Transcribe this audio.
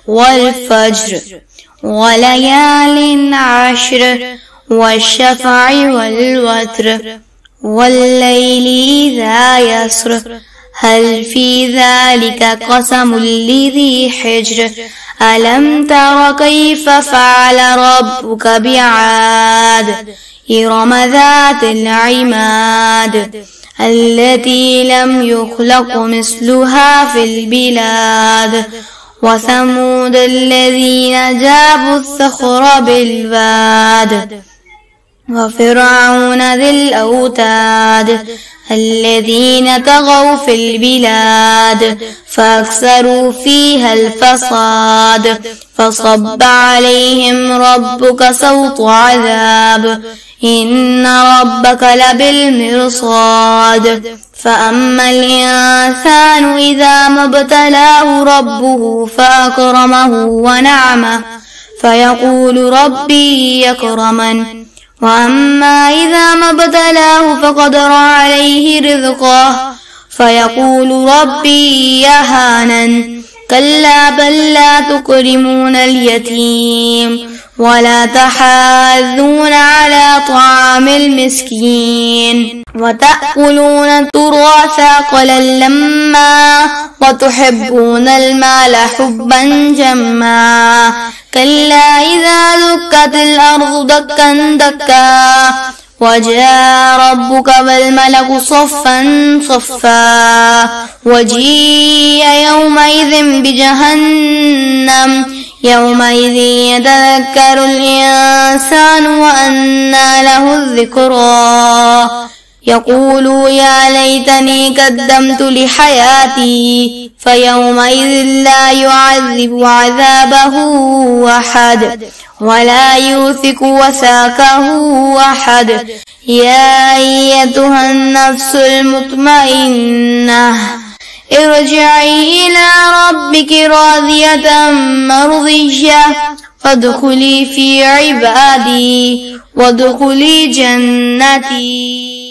والفجر وليال عشر والشفع والوتر والليل إذا يسر هل في ذلك قسم لذي حجر ألم تر كيف فعل ربك بعاد إرم ذات العماد التي لم يخلق مثلها في البلاد وثمود الذين جابوا الصخر بالواد وفرعون ذي الأوتاد الذين طغوا في البلاد فأكثروا فيها الفساد فصب عليهم ربك سوط عذاب إن ربك لبالمرصاد فأما الإنسان إذا ما ابتلاه ربه فأكرمه ونعمه فيقول ربي يكرمن وأما إذا ما ابتلاه فقدر عليه رزقه فيقول ربي يهانن كلا بل لا تكرمون اليتيم ولا تحاضون على طعام المسكين وتأكلون التراث أكلا لما وتحبون المال حبا جما كلا إذا دكت الأرض دكا دكا وجاء ربك والملك صفا صفا وجيء يومئذ بجهنم يومئذ يتذكر الإنسان وأنى له الذكرى يقول يا ليتني قدمت لحياتي فيومئذ لا يعذب عذابه أحد ولا يوثق وثاقه أحد يا أيتها النفس المطمئنة ارجعي إلى ربك راضية مرضية فادخلي في عبادي وادخلي جنتي.